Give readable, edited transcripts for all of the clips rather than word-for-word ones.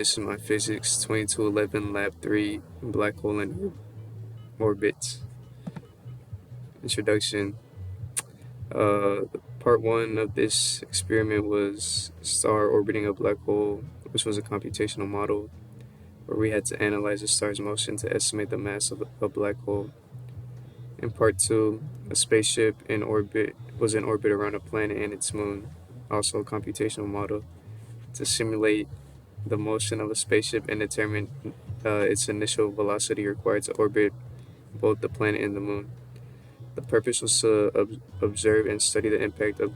This is my physics 2211 lab 3 black hole and orbits introduction. Part 1 of this experiment was star orbiting a black hole, which was a computational model where we had to analyze the star's motion to estimate the mass of a black hole. In part 2, a spaceship in orbit was in orbit around a planet and its moon, also a computational model, to simulate the motion of a spaceship and determine its initial velocity required to orbit both the planet and the moon. The purpose was to observe and study the impact of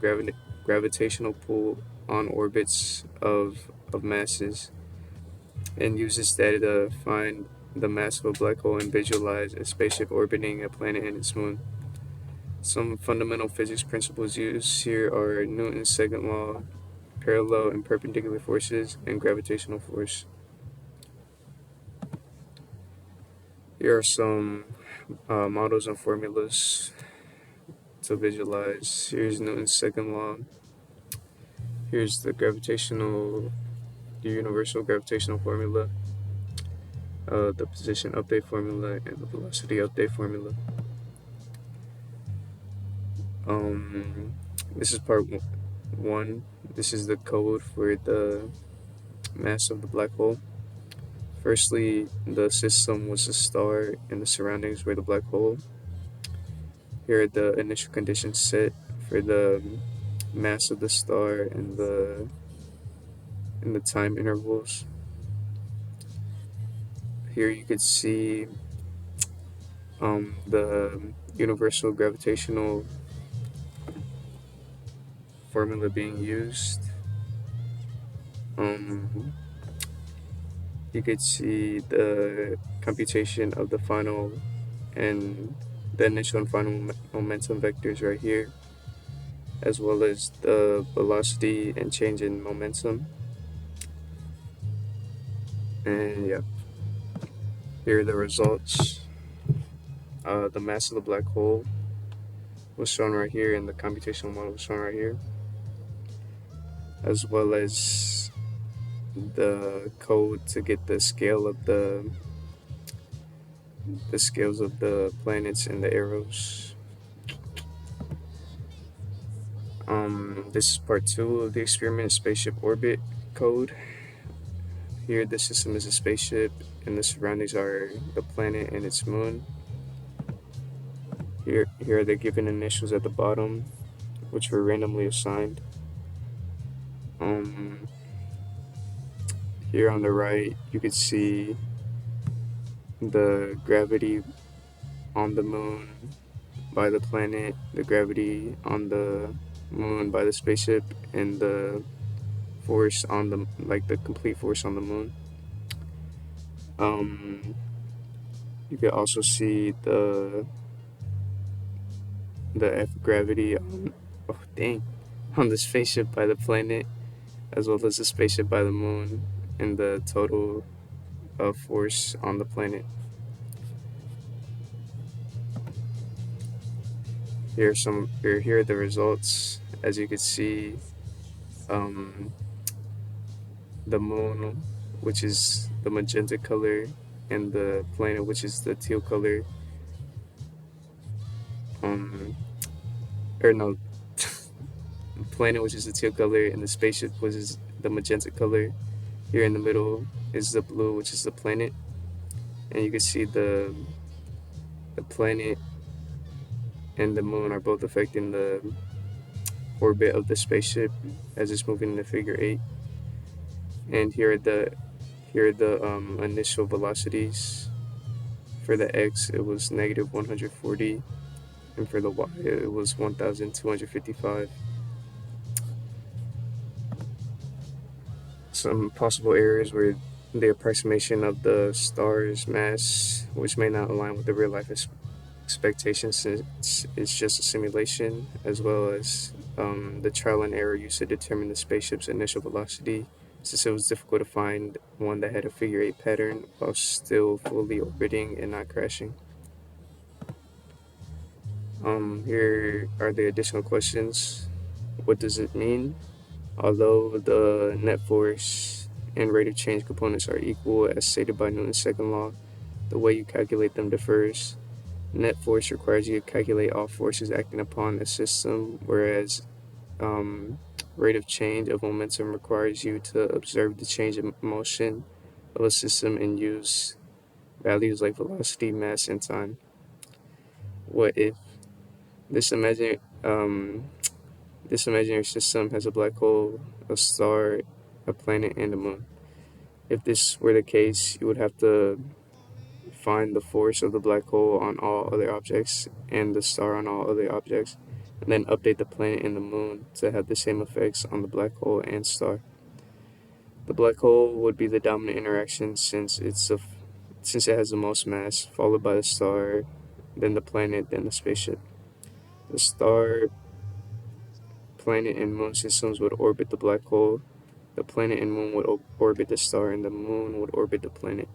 gravitational pull on orbits of masses, and use this data to find the mass of a black hole and visualize a spaceship orbiting a planet and its moon. Some fundamental physics principles used here are Newton's second law, parallel and perpendicular forces, and gravitational force. Here are some models and formulas to visualize. Here's Newton's second law. Here's the universal gravitational formula, the position update formula, and the velocity update formula. This is part 1. This is the code for the mass of the black hole. Firstly, the system was a star and the surroundings were the black hole. Here are the initial conditions set for the mass of the star and the time intervals. Here you could see the universal gravitational formula being used. You could see the computation of the final and the initial and final momentum vectors right here, as well as the velocity and change in momentum. And yeah, here are the results. The mass of the black hole was shown right here, and the computational model was shown right here, as well as the code to get the scale of the scales of the planets and the arrows. This is part 2 of the experiment, spaceship orbit code. Here the system is a spaceship and the surroundings are the planet and its moon. Here are the given initials at the bottom, which were randomly assigned. Here on the right, you could see the gravity on the moon by the planet, the gravity on the moon by the spaceship, and the force on the the complete force on the moon. You could also see the F gravity on the spaceship by the planet, as well as the spaceship by the moon, and the total force on the planet. Here are the results. As you can see, the moon, which is the magenta color, and the planet, which is the teal color. Or no, the planet, which is the teal color, and the spaceship, which is the magenta color. Here in the middle is the blue, which is the planet, and you can see the planet and the moon are both affecting the orbit of the spaceship as it's moving in the figure 8. And here are the initial velocities. For the x, it was negative 140, and for the y, it was 1,255. Some possible errors were the approximation of the star's mass, which may not align with the real life expectations since it's just a simulation, as well as the trial and error used to determine the spaceship's initial velocity, since it was difficult to find one that had a figure 8 pattern while still fully orbiting and not crashing. Here are the additional questions. What does it mean? Although the net force and rate of change components are equal as stated by Newton's second law, the way you calculate them differs. Net force requires you to calculate all forces acting upon a system, whereas um, rate of change of momentum requires you to observe the change of motion of a system and use values like velocity, mass, and time. What if this imagine this imaginary system has a black hole, a star, a planet, and a moon? If this were the case, you would have to find the force of the black hole on all other objects and the star on all other objects, and then update the planet and the moon to have the same effects on the black hole and star. The black hole would be the dominant interaction since it has the most mass, followed by the star, then the planet, then the spaceship. The star, planet, and moon systems would orbit the black hole. The planet and moon would orbit the star, and the moon would orbit the planet.